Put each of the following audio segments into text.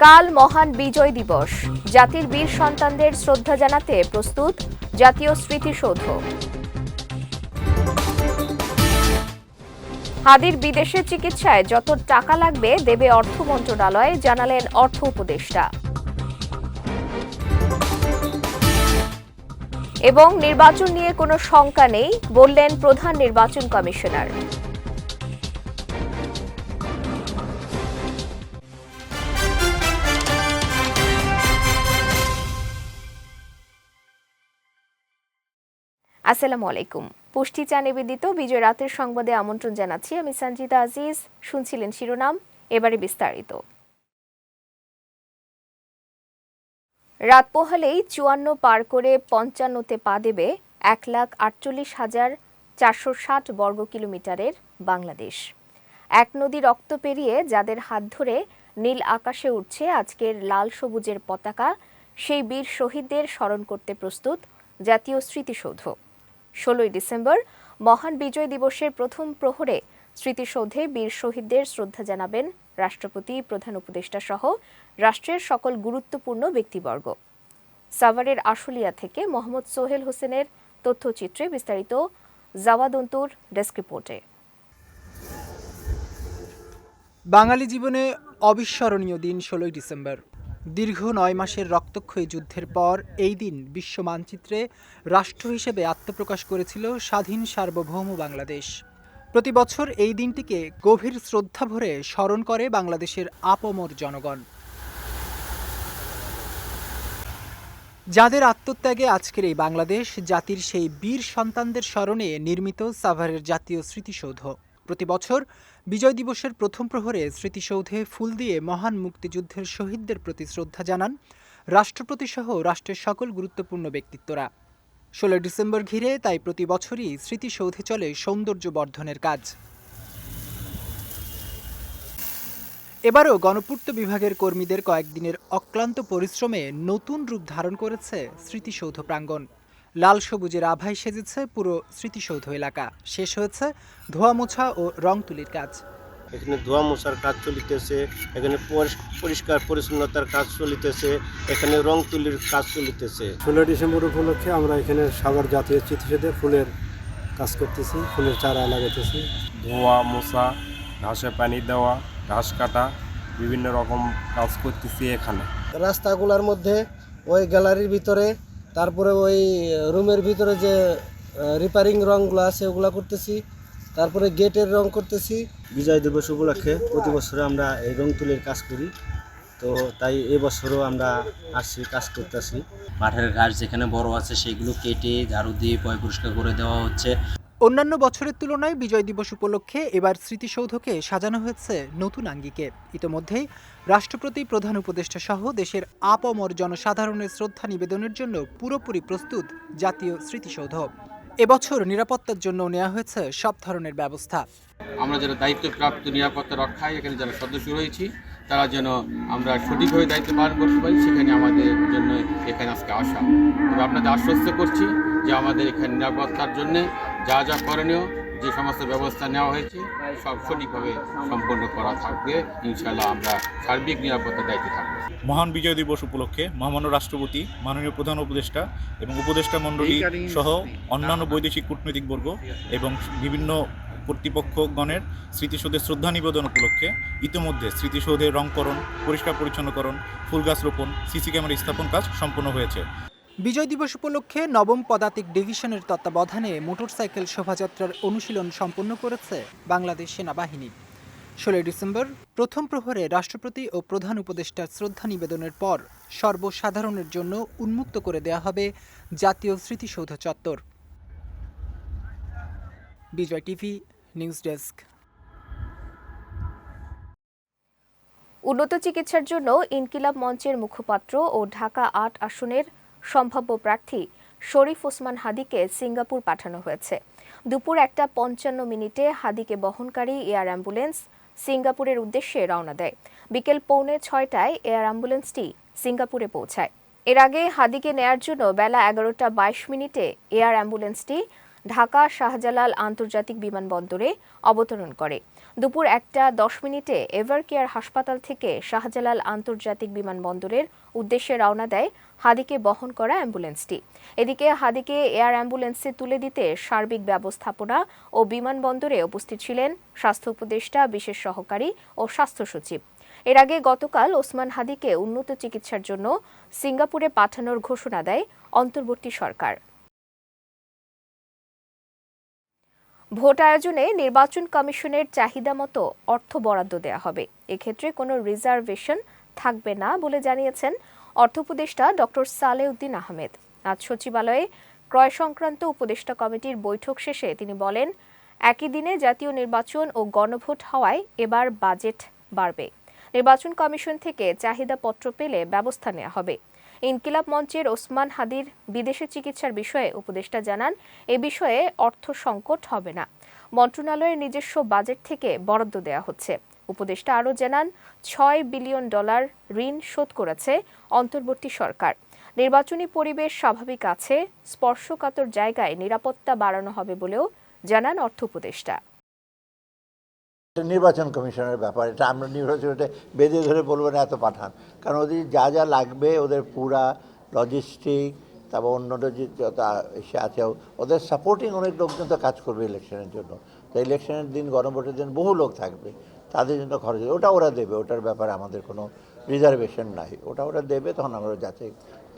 কাল মহান বিজয় দিবস, জাতির বীর সন্তানদের শ্রদ্ধা জানাতে প্রস্তুত জাতীয় স্মৃতিসৌধ। হাদির বিদেশে চিকিৎসায় যত টাকা লাগবে দেবে অর্থ মন্ত্রণালয়, জানালেন অর্থ উপদেষ্টা। এবং নির্বাচন নিয়ে কোনো শঙ্কা নেই, বললেন প্রধান নির্বাচন কমিশনার। আসসালামু আলাইকুম। পুষ্টি চা নিবেদিত বিজয় রাতের সংবাদে আমন্ত্রণ জানাচ্ছি আমি সঞ্জিতা আজিজ। শুনছিলেন শিরোনাম, এবারে বিস্তারিত। রাত পোহালেই 54 পার করে 55-তে পা দেবে 1,48,460 বর্গ কিলোমিটারের বাংলাদেশ। এক নদী রক্ত পেরিয়ে যাদের হাত ধরে নীল আকাশে উঠছে আজকের লাল সবুজের পতাকা, সেই বীর শহীদদের স্মরণ করতে প্রস্তুত জাতীয় স্মৃতিসৌধ। 16 ডিসেম্বর মহান বিজয় দিবসের প্রথম প্রহরে স্মৃতিসৌধে বীর শহীদদের শ্রদ্ধা জানাবেন রাষ্ট্রপতি, প্রধান উপদেষ্টা সহ রাষ্ট্রের সকল গুরুত্বপূর্ণ ব্যক্তিবর্গ। সাভারের আশুলিয়া থেকে মোহাম্মদ সোহেল হোসেনের তথ্যচিত্রে বিস্তারিত জাওয়াদ অন্তুর ডেস্ক রিপোর্টে। বাঙালি জীবনে অবিস্মরণীয় দিন 16 ডিসেম্বর। দীর্ঘ 9 মাসের রক্তক্ষয়ী যুদ্ধের পর এই দিন বিশ্ব মানচিত্রে রাষ্ট্র হিসেবে আত্মপ্রকাশ করেছিল স্বাধীন সার্বভৌম বাংলাদেশ। প্রতি বছর এই দিনটিকে গভীর শ্রদ্ধা ভরে স্মরণ করে বাংলাদেশের আপামর জনগণ, যাদের আত্মত্যাগে আজকের এই বাংলাদেশ জাতির সেই বীর সন্তানদের স্মরণে নির্মিত সাভারের জাতীয় স্মৃতিসৌধ। প্রতি বছর বিজয় দিবসের প্রথম প্রহরে স্মৃতিসৌধে ফুল দিয়ে মহান মুক্তিযুদ্ধের শহীদদের প্রতি শ্রদ্ধা জানান রাষ্ট্রপতি সহ রাষ্ট্রের সকল গুরুত্বপূর্ণ ব্যক্তিত্বরা। 16 ডিসেম্বর ঘিরে তাই প্রতি বছরই স্মৃতিসৌধে চলে সৌন্দর্য বর্ধনের কাজ। এবারও গণপূর্ত বিভাগের কর্মীদের কয়েকদিনের অক্লান্ত পরিশ্রমে নতুন রূপ ধারণ করেছে স্মৃতিসৌধ প্রাঙ্গণ। লাল সবুজের আভায় সেজেছে পুরো স্মৃতিসৌধ এলাকা। শেষ হয়েছে ধোয়া মোছা ও রং তুলির কাজ। এখানে ধোয়া মোছার কাজ চলিতেছে, এখানে পরিষ্কার পরিচ্ছন্নতার কাজ চলিতেছে, এখানে রং তুলির কাজ চলিতেছে। 16 ডিসেম্বর উপলক্ষে আমরা এখানে সাভার জাতীয় স্মৃতিসৌধে ফুলের কাজ করতেছি, ফুলের চারা লাগাইতেছি। ধোয়া মোছা, ঘাসে পানি দেওয়া, ঘাস কাটা, বিভিন্ন রকম কাজ করতেছি এখানে। রাস্তাগুলোর মধ্যে ওই গ্যালারির ভিতরে, তারপরে ওই রুমের ভিতরে যে রিপেয়ারিং রংগুলো আছে ওগুলো করতেছি, তারপরে গেটের রং করতেছি। বিজয় দিবস উপলক্ষে প্রতি বছরে আমরা এই রং তুলির কাজ করি, তো তাই এবছরও আমরা আসছি, কাজ করতেছি। মাঠের ঘাস যেখানে বড় আছে সেগুলো কেটে ঝাড়ু দিয়ে পরিষ্কার করে দেওয়া হচ্ছে। অন্যান্য বছরের তুলনায় বিজয় দিবস উপলক্ষে এবার স্মৃতিসৌধকে সাজানো হয়েছে নতুন আঙ্গিকে। ইতোমধ্যেই রাষ্ট্রপতি, প্রধান উপদেষ্টা সহ দেশের আপামর জনসাধারণের শ্রদ্ধা নিবেদনের জন্য পুরোপুরি প্রস্তুত জাতীয় স্মৃতিসৌধ। এবছর নিরাপত্তার জন্য নেওয়া হয়েছে সব ধরনের ব্যবস্থা। আমরা যারা দায়িত্বপ্রাপ্ত নিরাপত্তা রক্ষায় এখানে যারা সদস্য রয়েছি, তারা যেন আমরা সঠিকভাবে দায়িত্ব পালন করতে পারি, সেখানে আমাদের জন্য এখানে আজকে আসা। তবে আপনাদের আশ্বস্ত করছি যে আমাদের এখানে নিরাপত্তার জন্য যা যা করণীয়, যে সমস্ত ব্যবস্থা নেওয়া হয়েছে সব সঠিকভাবে সম্পন্ন করা থাকবে। ইনশাআল্লাহ আমরা সার্বিক নিরাপত্তার দায়িত্বে থাকবো। মহান বিজয় দিবস উপলক্ষে মহামান্য রাষ্ট্রপতি, মাননীয় প্রধান উপদেষ্টা এবং উপদেষ্টা মণ্ডলী সহ অন্যান্য বৈদেশিক কূটনৈতিকবর্গ এবং বিভিন্ন কর্তৃপক্ষগণের স্মৃতিসৌধে শ্রদ্ধা নিবেদন উপলক্ষে ইতিমধ্যে স্মৃতিসৌধের রংকরণ, পরিষ্কার পরিচ্ছন্নকরণ, ফুল গাছ রোপণ, সিসি ক্যামেরা স্থাপন কাজ সম্পন্ন হয়েছে। বিজয় দিবস উপলক্ষে 9ম পদাতিক ডিভিশনের তত্ত্বাবধানে মোটরসাইকেল শোভাযাত্রার অনুশীলন সম্পন্ন করেছে বাংলাদেশ সেনাবাহিনী। 16 ডিসেম্বর প্রথম প্রহরে রাষ্ট্রপতি ও প্রধান উপদেষ্টার শ্রদ্ধা নিবেদনের পর সর্বসাধারণের জন্য উন্মুক্ত করে দেয়া হবে জাতীয় স্মৃতিসৌধ চত্বর। বিজয় টিভি নিউজ ডেস্ক। উন্নত চিকিৎসার জন্য ইনকিলাব মঞ্চের মুখপাত্র ও ঢাকা 8 আসনের সম্ভাব্য প্রার্থী শরীফ ওসমান হাদিকে সিঙ্গাপুর পাঠানো হয়েছে। দুপুর 1:55 হাদিকে বহনকারী এয়ার অ্যাম্বুলেন্স সিঙ্গাপুরের উদ্দেশ্যে রওনা দেয়। বিকেল 6:45 এয়ার অ্যাম্বুলেন্সটি সিঙ্গাপুরে পৌঁছায়। এর আগে হাদিকে নেয়ার জন্য বেলা 11:22 এয়ার অ্যাম্বুলেন্সটি ঢাকা শাহজালাল আন্তর্জাতিক বিমানবন্দরে অবতরণ করে। দুপুর 1:10 এভার কেয়ার হাসপাতাল থেকে শাহজালাল আন্তর্জাতিক বিমানবন্দরের উদ্দেশ্যে রওনা দেয় হাদিকে বহন করা অ্যাম্বুলেন্সটি। এদিকে হাদিকে এয়ার অ্যাম্বুলেন্সে তুলে দিতে সার্বিক ব্যবস্থাপনা ও বিমানবন্দরে উপস্থিত ছিলেন স্বাস্থ্য উপদেষ্টা, বিশেষ সহকারী ও স্বাস্থ্য সচিব। এর আগে গতকাল ওসমান হাদিকে উন্নত চিকিৎসার জন্য সিঙ্গাপুরে পাঠানোর ঘোষণা দেয় অন্তর্বর্তী সরকার। ভোট আয়োজনে নির্বাচন কমিশনের চাহিদা মতো অর্থ বরাদ্দ দেওয়া হবে। এক্ষেত্রে কোনো রিজার্ভেশন থাকবে না বলে জানিয়েছেন অর্থ উপদেষ্টা ডক্টর সালেউদ্দিন আহমেদ। আজ সচিবালয়ে ক্রয় সংক্রান্ত উপদেষ্টা কমিটির বৈঠক শেষে তিনি বলেন, একই দিনে জাতীয় নির্বাচন ও গণভোট হওয়ায় এবার বাজেট বাড়বে। নির্বাচন কমিশন থেকে চাহিদাপত্র পেলে ব্যবস্থা নেওয়া হবে। ইনকিলাব মঞ্চের ওসমান হাদির বিদেশে চিকিৎসার বিষয়ে উপদেষ্টা জানান, এ বিষয়ে অর্থ সংকট হবে না, মন্ত্রণালয়ের নিজস্ব বাজেট থেকে বরাদ্দ দেওয়া হচ্ছে। উপদেষ্টা আরও জানান, $6 বিলিয়ন ঋণ শোধ করেছে অন্তর্বর্তী সরকার। নির্বাচনী পরিবেশ স্বাভাবিক আছে, স্পর্শকাতর জায়গায় নিরাপত্তা বাড়ানো হবে বলেও জানান অর্থ উপদেষ্টা। নির্বাচন কমিশনের ব্যাপার, এটা আমরা নির্বাচনটা বেঁধে ধরে বলবো না এত পাঠান, কারণ ওদের যা যা লাগবে ওদের পুরা লজিস্টিক, তারপর অন্য যত এসে আছে ওদের সাপোর্টিং অনেক লোকজন তো কাজ করবে ইলেকশনের জন্য। তো ইলেকশনের দিন, গণভোটের দিন বহু লোক থাকবে, তাদের জন্য খরচ ওটা ওরা দেবে, ওটার ব্যাপারে আমাদের কোনো রিজার্ভেশন নাই, ওটা ওরা দেবে। তখন আমরা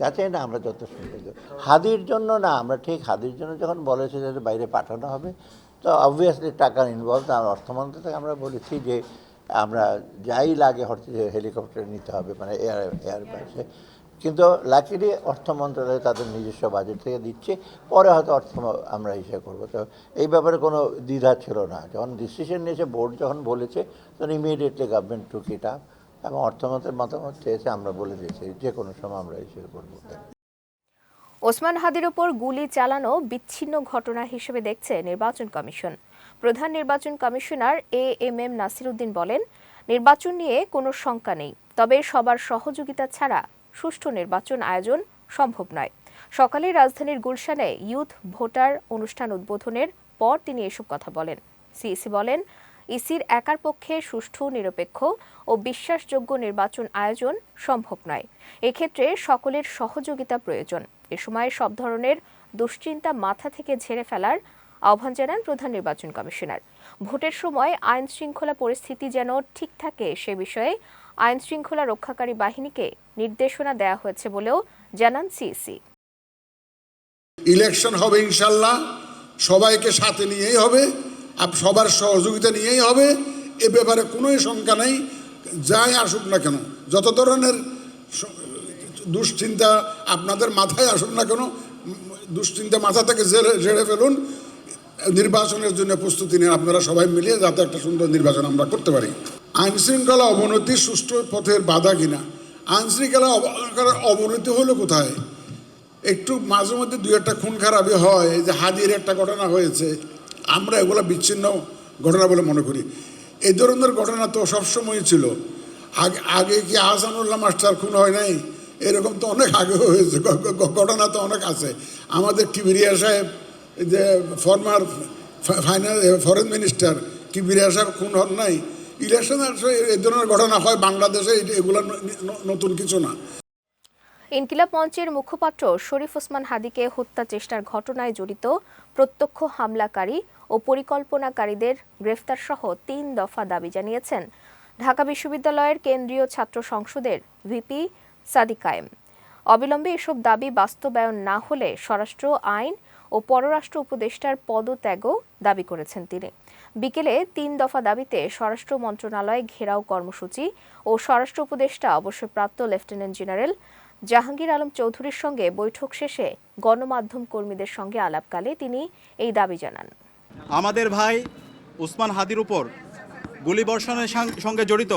যাচাই না আমরা যত শুনতে দেবো। হাদির জন্য না, আমরা ঠিক হাদির জন্য যখন বলেছে যে বাইরে পাঠানো হবে, তো অবভিয়াসলি টাকার ইনভলভ। আর অর্থমন্ত্রী থেকে আমরা বলেছি যে আমরা যাই লাগে হেলিকপ্টার নিতে হবে, মানে এয়ার বাসে, কিন্তু লাকিলি অর্থ মন্ত্রণালয় তাদের নিজস্ব বাজেট থেকে দিচ্ছে, পরে হয়তো আমরা হিসেবে করবো। তো এই ব্যাপারে কোনো দ্বিধা ছিল না। যখন ডিসিশন নিয়েছে বোর্ড, যখন বলেছে, তখন immediately government took it up, এবং অর্থমন্ত্রীর মতামত চেয়েছে, আমরা বলে দিয়েছি যে কোনো সময় আমরা হিসেবে করবো। ওসমান হাদির ওপর গুলি চালানো বিচ্ছিন্ন ঘটনা হিসেবে দেখছে নির্বাচন কমিশন। প্রধান নির্বাচন কমিশনার AMM নাসির উদ্দিন বলেন, নির্বাচন নিয়ে কোনো শঙ্কা নেই, তবে সবার সহযোগিতা ছাড়া সুষ্ঠু নির্বাচন আয়োজন সম্ভব নয়। সকালে রাজধানীর গুলশানে ইউথ ভোটার অনুষ্ঠান উদ্বোধনের পর তিনি এসব কথা বলেন। সিইসি বলেন, ইসির একার পক্ষে সুষ্ঠু, নিরপেক্ষ ও বিশ্বাসযোগ্য নির্বাচন আয়োজন সম্ভব নয়। এক্ষেত্রে সকলের সহযোগিতা প্রয়োজন। এ সময় সব ধরনের দুশ্চিন্তা মাথা থেকে ঝেড়ে ফেলার আহ্বান জানান প্রধান নির্বাচন কমিশনার। ভোটের সময় আইন শৃঙ্খলা পরিস্থিতি যেন ঠিক থাকে সে বিষয়ে আইন শৃঙ্খলা রক্ষাকারী বাহিনীকে নির্দেশনা দেওয়া হয়েছে বলেও জানান সিইসি। ইলেকশন হবে ইনশাল্লাহ, সবাইকে সাথে নিয়েই হবে, সবার সহযোগিতা নিয়েই হবে, এ ব্যাপারে কোনো শঙ্কা নেই। যাই আসুক না কেন, যত ধরনের দুশ্চিন্তা আপনাদের মাথায় আসুক না কেন, দুশ্চিন্তা মাথা থেকে ঝেড়ে ফেলুন। নির্বাচনের জন্য প্রস্তুতি নিন আপনারা সবাই মিলিয়ে, যাতে একটা সুন্দর নির্বাচন আমরা করতে পারি। আইন শৃঙ্খলা অবনতি সুষ্ঠু পথের বাধা কিনা? আইন শৃঙ্খলা অবনতি হলো কোথায়? একটু মাঝে মধ্যে দুই একটা খুন খারাপি হয়, যে হাদির একটা ঘটনা হয়েছে, আমরা এগুলো বিচ্ছিন্ন ঘটনা বলে মনে করি। এই ধরনের ঘটনা তো সবসময় ছিল। আগে কি আহসানুল্লাহ মাস্টার খুন হয় নাই? এরকম তো অনেক আগে হয়েছে, ঘটনা তো অনেক আছে। আমাদের কিবরিয়া সাহেব, যে ফরমার ফরেন মিনিস্টার কিবরিয়া সাহেব খুন হন নাই? ইলেকশনে এই ধরনের ঘটনা হয় বাংলাদেশে, এগুলো নতুন কিছু না। ইনকিলাব মঞ্চের মুখপাত্র শরীফ ওসমান হাদিকে হত্যা চেষ্টার ঘটনায় জড়িত প্রত্যক্ষ হামলাকারী ও পরিকল্পনাকারীদের গ্রেফতার সহ 3 দফা দাবি জানিয়েছেন ঢাকা বিশ্ববিদ্যালয়ের কেন্দ্রীয় ছাত্র সংসদের ভিপি সাদিক কায়েম। অবিলম্বে এসব দাবি বাস্তবায়ন না হলে স্বরাষ্ট্র আইন ও পররাষ্ট্র উপদেষ্টার পদত্যাগও দাবি করেছেন তিনি। বিকেলে 3 দফা দাবিতে স্বরাষ্ট্র মন্ত্রণালয় ঘেরাও কর্মসূচি ও স্বরাষ্ট্র উপদেষ্টা অবসরপ্রাপ্ত লেফটেন্যান্ট জেনারেল জাহাঙ্গীর আলম চৌধুরীর সঙ্গে বৈঠক শেষে গণমাধ্যম কর্মীদের সঙ্গে আলাপকালে তিনি এই দাবি জানান। আমাদের ভাই ওসমান হাদির উপর গুলিবর্ষণের সঙ্গে জড়িত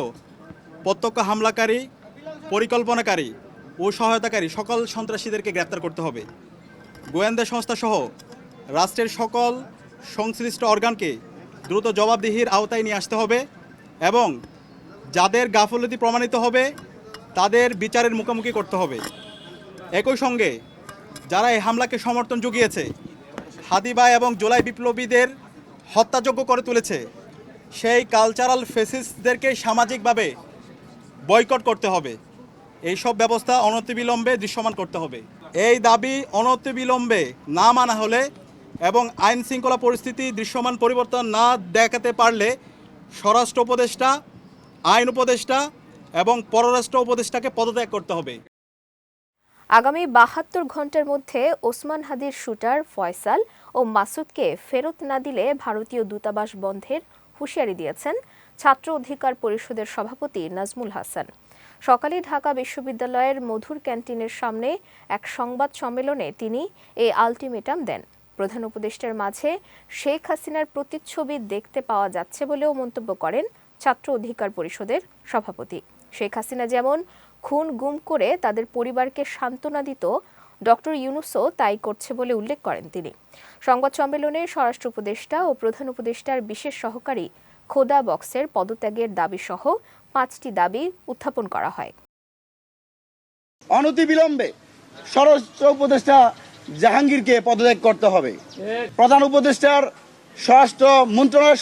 প্রত্যক্ষ হামলাকারী, পরিকল্পনাকারী ও সহায়তাকারী সকল সন্ত্রাসীদেরকে গ্রেপ্তার করতে হবে। গোয়েন্দা সংস্থা সহ রাষ্ট্রের সকল সংশ্লিষ্ট অর্গানকে দ্রুত জবাবদিহির আওতায় নিয়ে আসতে হবে এবং যাদের গাফলতি প্রমাণিত হবে তাদের বিচারের মুখোমুখি করতে হবে। একই সঙ্গে যারা এই হামলাকে সমর্থন জুগিয়েছে, হাদি ভাই এবং জুলাই বিপ্লবীদের হত্যাযোগ্য করে তুলেছে, সেই কালচারাল ফেসিসদেরকে সামাজিকভাবে বয়কট করতে হবে। এই সব ব্যবস্থা অনতিবিলম্বে দৃশ্যমান করতে হবে। এই দাবি অনতিবিলম্বে না মানা হলে এবং আইন শৃঙ্খলা পরিস্থিতি দৃশ্যমান পরিবর্তন না দেখাতে পারলে স্বরাষ্ট্র উপদেষ্টা, আইন উপদেষ্টা এবং পররাষ্ট্র উপদেষ্টাকে পদত্যাগ করতে হবে। আগামী ৭২ ঘন্টার মধ্যে ওসমান হাদির শুটার ফয়সাল ও মাসুদকে ফেরত না দিলে ভারতীয় দূতাবাস বন্ধের হুঁশিয়ারি দিয়েছেন ছাত্র অধিকার পরিষদের সভাপতি নাজমুল হাসান। সকালে ঢাকা বিশ্ববিদ্যালয়ের মধুর ক্যান্টিনের সামনে এক সংবাদ সম্মেলনে তিনি এই আলটিমেটাম দেন। প্রধান উপদেষ্টার মাঝে শেখ হাসিনার প্রতিচ্ছবি দেখতে পাওয়া যাচ্ছে বলেও মন্তব্য করেন ছাত্র অধিকার পরিষদের সভাপতি। শেখ হাসিনা যেমন খুন গুম করে তাদের পরিবারকে সান্ত্বনা দিত, ডক্টর ইউনূসও তাই করছে বলে উল্লেখ করেন তিনি। সংবাদ সম্মেলনে স্বরাষ্ট্র উপদেষ্টা ও প্রধান উপদেষ্টার বিশেষ সহকারী খোদা বক্সের পদত্যাগের দাবিসহ ৫টি দাবি উত্থাপন করা হয়। অনতিবিলম্বে স্বরাষ্ট্র উপদেষ্টা জাহাঙ্গীরকে পদত্যাগ করতে হবে। প্রধান উপদেষ্টার স্বরাষ্ট্র মন্ত্রণালয়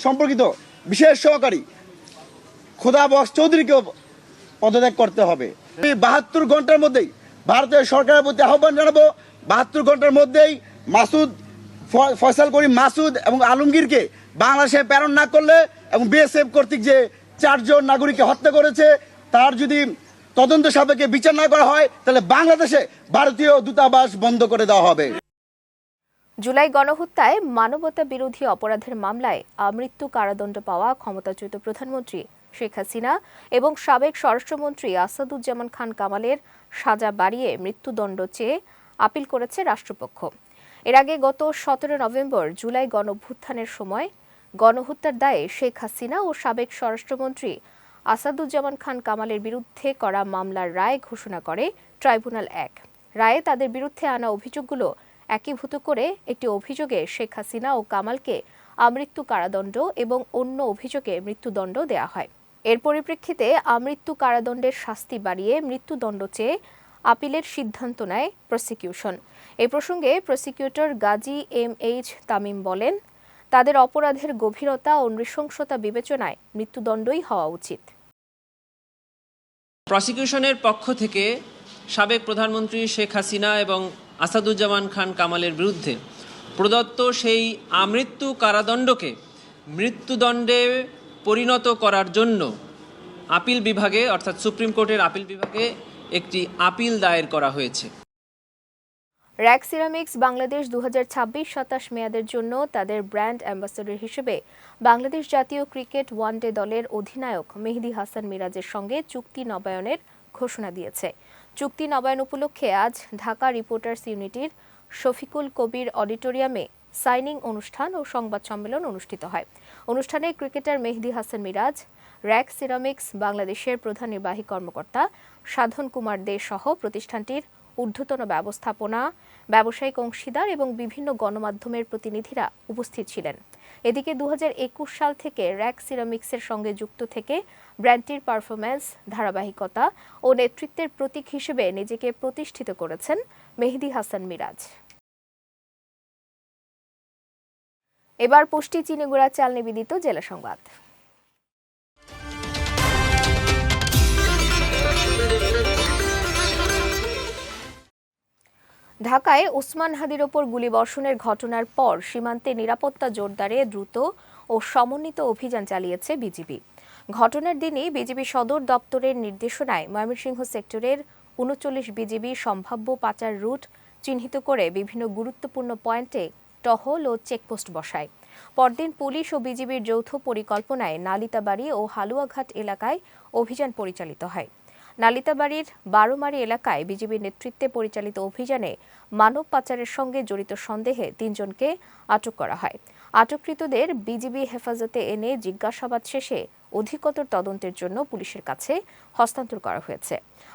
সম্পর্কিত বিশেষ সহকারী খোদা বক্স চৌধুরীকেও পদত্যাগ করতে হবে। ৭২ ঘন্টার মধ্যেই ভারতের সরকারের প্রতি আহ্বান জানাবো, ৭২ ঘন্টার মধ্যেই ফয়সাল করিম মাসুদ এবং আলমগীরকে বাংলাদেশে প্রেরণ না করলে এবং বিএসএফ কর্তৃক যে ৪ জন নাগরিককে হত্যা করেছে তার যদি তদন্ত সাপেক্ষে বিচার না করা হয় তাহলে বাংলাদেশে ভারতীয় দূতাবাস বন্ধ করে দেওয়া হবে। জুলাই গণহত্যায় মানবতা বিরোধী অপরাধের মামলায় আমৃত্যু কারাদণ্ড পাওয়া ক্ষমতাচ্যুত প্রধানমন্ত্রী শেখ হাসিনা এবং সাবেক স্বরাষ্ট্রমন্ত্রী আসাদুজ্জামান খান কামালের সাজা বাড়িয়ে মৃত্যুদণ্ড চেয়ে আপিল করেছে রাষ্ট্রপক্ষ। এর আগে গত ১৭ নভেম্বর জুলাই গণঅভ্যুত্থানের সময় গণহত্যার দায়ে শেখ হাসিনা ও সাবেক স্বরাষ্ট্রমন্ত্রী আসাদুজ্জামান খান কামালের বিরুদ্ধে করা মামলার রায় ঘোষণা করে ট্রাইব্যুনাল ১। রায়ে তাদের বিরুদ্ধে আনা অভিযোগগুলো একীভূত করে একটি অভিযোগে শেখ হাসিনা ও কামালকে আমৃত্যু কারাদণ্ড এবং অন্য অভিযোগে মৃত্যুদণ্ড দেওয়া হয়। এর পরিপ্রেক্ষিতে আমৃত্যু কারাদণ্ডের শাস্তি বাড়িয়ে মৃত্যুদণ্ড চেয়ে আপিলের সিদ্ধান্ত নেয় প্রসিকিউশন। এ প্রসঙ্গে প্রসিকিউটর গাজী এম.এইচ. তামিম বলেন, তাদের অপরাধের গভীরতা ও নৃশংসতা বিবেচনায় মৃত্যুদণ্ডই হওয়া উচিত। প্রসিকিউশনের পক্ষ থেকে সাবেক প্রধানমন্ত্রী শেখ হাসিনা এবং আসাদুজ্জামান খান কামালের বিরুদ্ধে প্রদত্ত সেই আমৃত্যু কারাদণ্ডকে মৃত্যুদণ্ডে পরিণত করার জন্য আপিল বিভাগে অর্থাৎ সুপ্রিম কোর্টের আপিল বিভাগে একটি আপিল দায়ের করা হয়েছে। র্যাক সিরামিক্স বাংলাদেশ 2026-27 মেয়াদের জন্য তাদের ব্র্যান্ড অ্যাম্বাসেডর হিসেবে বাংলাদেশ জাতীয় ক্রিকেট ওয়ানডে দলের অধিনায়ক মেহেদী হাসান মিরাজের সঙ্গে চুক্তি নবায়নের ঘোষণা দিয়েছে। চুক্তি নবায়ন উপলক্ষে আজ ঢাকা রিপোর্টার্স ইউনিটির শফিকুল কবির অডিটোরিয়ামে সাইনিং অনুষ্ঠান ও সংবাদ সম্মেলন অনুষ্ঠিত হয়। অনুষ্ঠানে ক্রিকেটার মেহেদী হাসান মিরাজ, র্যাক সিরামিক্স বাংলাদেশের প্রধান নির্বাহী কর্মকর্তা সাধন কুমার দে সহ প্রতিষ্ঠানটির ঊর্ধ্বতন ব্যবস্থাপনা, ব্যবসায়িক অংশীদার এবং বিভিন্ন গণমাধ্যমের প্রতিনিধিরা উপস্থিত ছিলেন। এদিকে 2021 সাল থেকে র্যাক সিরামিক্সের সঙ্গে যুক্ত থেকে ব্র্যান্ডটির পারফরম্যান্স, ধারাবাহিকতা ও নেতৃত্বের প্রতীক হিসেবে নিজেকে প্রতিষ্ঠিত করেছেন মেহেদী হাসান মিরাজ। এবার পুষ্টি চিনিগুড়া চাল নিবেদিত জেলা সংবাদ। ঢাকায় ওসমান হাদির ওপর গুলিবর্ষণের ঘটনার পর সীমান্তে নিরাপত্তা জোরদারে দ্রুত ও সমন্বিত অভিযান চালিয়েছে বিজিবি। ঘটনার দিনই বিজিবি সদর দপ্তরের নির্দেশনায় ময়মনসিংহ সেক্টরের ৩৯ বিজিবি সম্ভাব্য পাচার রুট চিহ্নিত করে বিভিন্ন গুরুত্বপূর্ণ পয়েন্টে টহল ও চেকপোস্ট বসায়। পরদিন পুলিশ ও বিজিবির যৌথ পরিকল্পনায় নালিতাবাড়ি ও হালুয়াঘাট এলাকায় অভিযান পরিচালিত হয়। নালিতাবাড়ির ১২মারি এলাকায় বিজিবির নেতৃত্বে পরিচালিত অভিযানে মানব পাচারের সঙ্গে জড়িত সন্দেহে ৩ জনকে আটক করা হয়। আটককৃতদের বিজিবি হেফাজতে এনে জিজ্ঞাসাবাদ শেষে অধিকতর তদন্তের জন্য পুলিশের কাছে হস্তান্তর করা হয়েছে।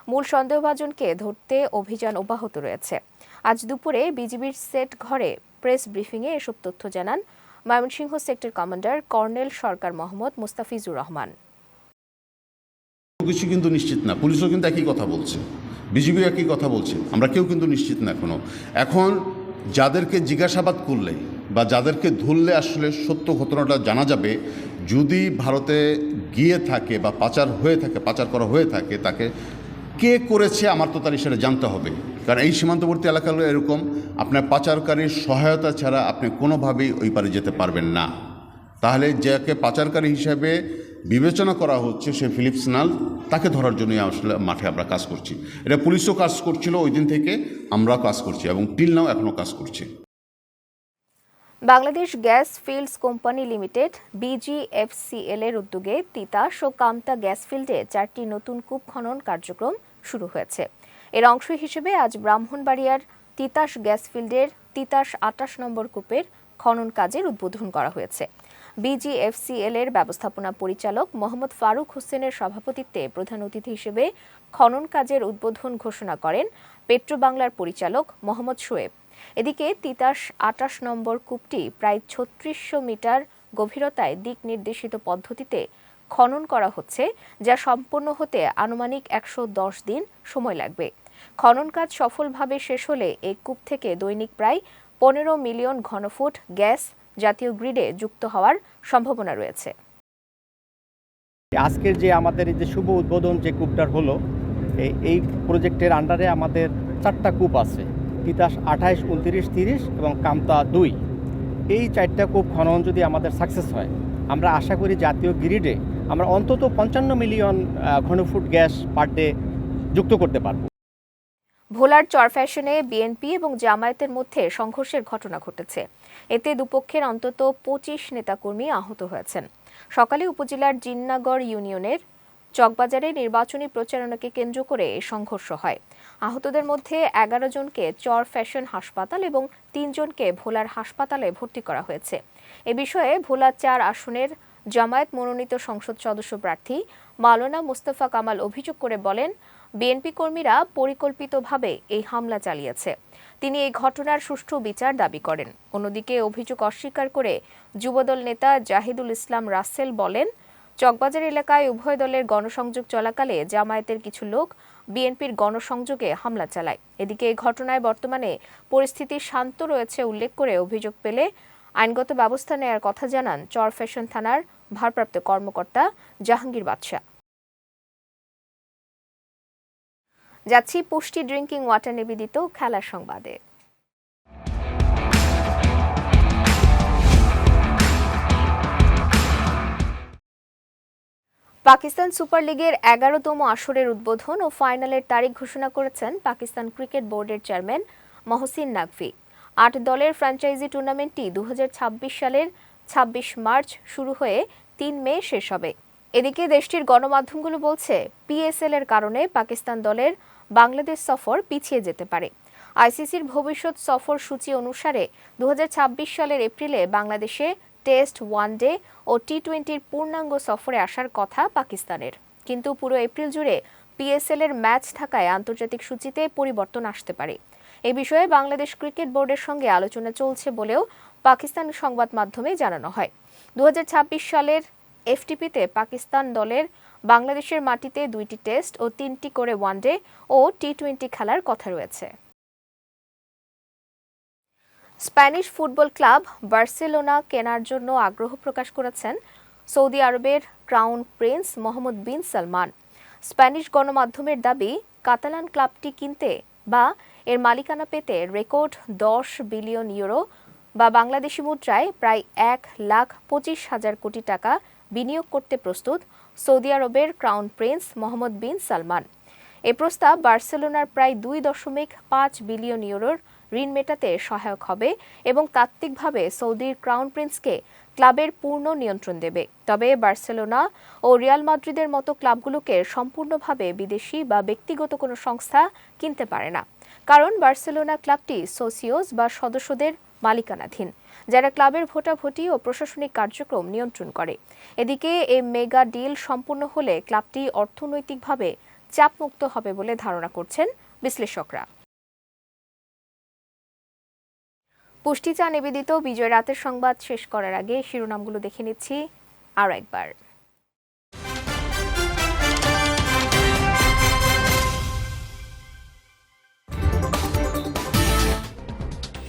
মূল সন্দেহভাজনকে ধরতে অভিযান অব্যাহত রয়েছে। আজ দুপুরে বিজিবির সেট ঘরে প্রেস ব্রিফিংয়ে এসব তথ্য জানান ময়মনসিংহ সেক্টর কমান্ডার কর্নেল সরকার মোহাম্মদ মুস্তাফিজুর রহমান। কিছু কিন্তু নিশ্চিত না, পুলিশও কিন্তু একই কথা বলছে, বিজিবিও একই কথা বলছে, আমরা কেউ কিন্তু নিশ্চিত না এখনো। এখন যাদেরকে জিজ্ঞাসাবাদ করলে বা যাদেরকে ধরলে আসলে সত্য ঘটনাটা জানা যাবে, যদি ভারতে গিয়ে থাকে বা পাচার করা হয়ে থাকে, তাকে কে করেছে আমার তো তার সেটা জানতে হবে। কারণ এই সীমান্তবর্তী এলাকাগুলো এরকম, আপনার পাচারকারীর সহায়তা ছাড়া আপনি কোনোভাবেই ওই পারে যেতে পারবেন না। তাহলে যাকে পাচারকারী হিসেবে বিবেচনা করা হচ্ছে সে ফিলিপস নাল, তাকে ধরার জন্যই আসলে মাঠে আমরা কাজ করছি। এটা পুলিশও কাজ করছিল ওই দিন থেকে, আমরাও কাজ করছি এবং টিল নাও এখনও কাজ করছি। Bangladesh gas fields company limited BGFCL এর উদ্যোগে তিতাস ও কামতা গ্যাস ফিল্ডে 4টি নতুন কূপ খনন কার্যক্রম শুরু হয়েছে। এর অংশ হিসেবে আজ ব্রাহ্মণবাড়িয়ার তিতাস গ্যাস ফিল্ডের তিতাস 28 নম্বর কূপের খনন কাজের উদ্বোধন করা হয়েছে। BGFCL এর ব্যবস্থাপনা পরিচালক মোহাম্মদ ফারুক হোসেনের সভাপতিত্বে প্রধান অতিথি হিসেবে খনন কাজের উদ্বোধন ঘোষণা করেন পেট্রো বাংলার পরিচালক মোহাম্মদ শোয়েব। এদিকে তিতাস 28 নম্বর কূপটি প্রায় 3600 মিটার গভীরতায় দিক নির্দেশিত পদ্ধতিতে খনন করা হচ্ছে, যা সম্পন্ন হতে আনুমানিক 110 দিন সময় লাগবে। খনন কাজ সফলভাবে শেষ হলে এই কূপ থেকে দৈনিক প্রায় 15 মিলিয়ন ঘনফুট গ্যাস জাতীয় গ্রিডে যুক্ত হওয়ার সম্ভাবনা রয়েছে। আজকের যে আমাদের এই যে শুভ উদ্বোধন যে কূপটার হলো, এই প্রজেক্টের আন্ডারে আমাদের 4টা কূপ আছে, তিতাস 28, 29, 30 এবং কামতা 2। এই 4টা কূপ খনন যদি আমাদের সাকসেস হয়, আমরা আশা করি জাতীয় গ্রিডে আমরা অন্তত 55 মিলিয়ন ঘনফুট গ্যাস পার ডে যুক্ত করতে পারব। ভোলার চরফ্যাশনে বিএনপি এবং জামায়াতের মধ্যে সংঘর্ষের ঘটনা ঘটেছে। এতে দুপক্ষের অন্তত 25 নেতাকর্মী আহত হয়েছেন। সকালে উপজেলার জিন্নাগড় ইউনিয়নের চকবাজারে নির্বাচনী প্রচারণাকে কেন্দ্র করে এই সংঘর্ষ হয়। আহতদের মধ্যে 11 জনকে চরফ্যাশন হাসপাতাল এবং 3 জনকে ভোলার হাসপাতালে ভর্তি করা হয়েছে। এ বিষয়ে ভোলা 4 আসনের জামায়াত মনোনীত সংসদ সদস্য প্রার্থী মাওলানা মুস্তাফা কামাল অভিযোগ করে বলেন, বিএনপি কর্মীরা পরিকল্পিতভাবে এই হামলা চালিয়েছে। তিনি এই ঘটনার সুষ্ঠু বিচার দাবি করেন। অন্যদিকে অভিযোগ অস্বীকার করে যুবদল নেতা জাহিদুল ইসলাম রাসেল বলেন, চকবাজার এলাকায় উভয় দলের গণসংযোগ চলাকালে জামায়াতের কিছু লোক বিএনপির গণসংযোগে হামলা চালায়। এদিকে এই ঘটনায় বর্তমানে পরিস্থিতি শান্ত রয়েছে উল্লেখ করে অভিযোগ পেলে আইনগত ব্যবস্থা নেওয়ার কথা জানান চরফ্যাশন থানার ভারপ্রাপ্ত কর্মকর্তা জাহাঙ্গীর বাদশা। যাচ্ছি পুষ্টি ড্রিঙ্কিং ওয়াটার নিবেদিত খেলার সংবাদে। পাকিস্তান সুপার লিগের 11তম আসরের উদ্বোধন ও ফাইনালের তারিখ ঘোষণা করেছেন পাকিস্তান ক্রিকেট বোর্ডের চেয়ারম্যান মহসিন নাকভি। 8 দলের ফ্র্যাঞ্চাইজি টুর্নামেন্টটি 2026 সালের 26 মার্চ শুরু হয়ে 3 মে শেষ হবে। এদিকে দেশটির গণমাধ্যমগুলো বলছে, PSL এর কারণে পাকিস্তান দলের বাংলাদেশ সফর পিছিয়ে যেতে পারে। আইসিসির ভবিষ্যৎ সফর সূচি অনুসারে 2026 সালের এপ্রিলে বাংলাদেশে টেস্ট, ওয়ানডে ও টি-20-র পূর্ণাঙ্গ সফরে আসার কথা পাকিস্তানের। কিন্তু পুরো এপ্রিল জুড়ে PSL এর ম্যাচ থাকায় আন্তর্জাতিক সূচিতে পরিবর্তন আসতে পারে। এই বিষয়ে বাংলাদেশ ক্রিকেট বোর্ডের সঙ্গে আলোচনা চলছে বলেও পাকিস্তানি সংবাদ মাধ্যমে জানানো হয়। 2026 সালের FTP-তে পাকিস্তান দলের বাংলাদেশের মাটিতে 2টি টেস্ট ও 3টি করে ওয়ানডে ও টি-20 খেলার কথা রয়েছে। স্প্যানিশ ফুটবল ক্লাব বার্সেলোনা কেনার জন্য আগ্রহ প্রকাশ করেছেন সৌদি আরবের ক্রাউন প্রিন্স মোহাম্মদ বিন সালমান। স্প্যানিশ গণমাধ্যমের দাবি, কাতালান ক্লাবটি কিনতে বা এর মালিকানা পেতে রেকর্ড 10 বিলিয়ন ইউরো বা বাংলাদেশি মুদ্রায় প্রায় 1,25,000 কোটি টাকা বিনিয়োগ করতে প্রস্তুত সৌদি আরবের ক্রাউন প্রিন্স মোহাম্মদ বিন সালমান। এ প্রস্তাব বার্সেলোনার প্রায় 2.5 বিলিয়ন ইউরোর ঋণ মেটাতে সহায়ক হবে এবং তাত্ত্বিকভাবে সৌদির ক্রাউন প্রিন্সকে ক্লাবের পূর্ণ নিয়ন্ত্রণ দেবে। তবে বার্সেলোনা ও রিয়াল মাদ্রিদের মতো ক্লাবগুলোকে সম্পূর্ণভাবে বিদেশি বা ব্যক্তিগত কোনো সংস্থা কিনতে পারে না, কারণ বার্সেলোনা ক্লাবটি সোসিওস বা সদস্যদের মালিকানাধীন, যারা ক্লাবের ভোটাভুটি ও প্রশাসনিক কার্যক্রম নিয়ন্ত্রণ করে। এদিকে এই মেগা ডিল সম্পূর্ণ হলে ক্লাবটি অর্থনৈতিকভাবে চাপমুক্ত হবে বলে ধারণা করছেন বিশ্লেষকরা। পুষ্টি চা নিবেদিত বিজয় রাতের সংবাদ শেষ করার আগে শিরোনামগুলো দেখে নিচ্ছি আরও একবার।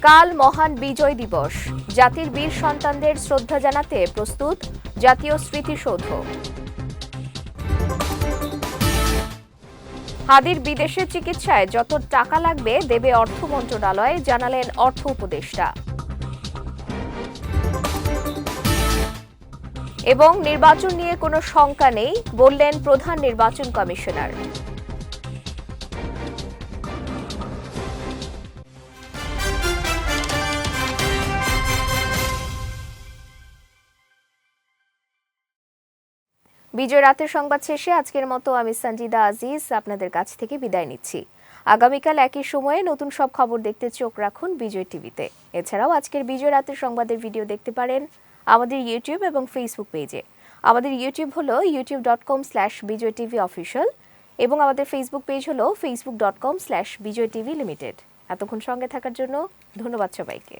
কাল মহান বিজয় দিবস, জাতির বীর সন্তানদের শ্রদ্ধা জানাতে প্রস্তুত জাতীয় স্মৃতিসৌধ। হাদির বিদেশে চিকিৎসায় যত টাকা লাগবে দেবে অর্থ মন্ত্রণালয়, জানালেন অর্থ উপদেষ্টা। এবং নির্বাচন নিয়ে কোনো শঙ্কা নেই, বললেন প্রধান নির্বাচন কমিশনার। বিজয় রাতের সংবাদ শেষে আজকের মতো আমি সঞ্জিদা আজিজ আপনাদের কাছ থেকে বিদায় নিচ্ছি। আগামীকাল একই সময়ে নতুন সব খবর দেখতে চোখ রাখুন বিজয় টিভিতে। এছাড়াও আজকের বিজয় রাতের সংবাদের ভিডিও দেখতে পারেন আমাদের ইউটিউব এবং ফেসবুক পেজে। আমাদের ইউটিউব হলো youtube.com/bijaytvofficial এবং আমাদের ফেসবুক পেজ হলো facebook.com/bijaytvlimited। এতক্ষণ সঙ্গে থাকার জন্য ধন্যবাদ সবাইকে।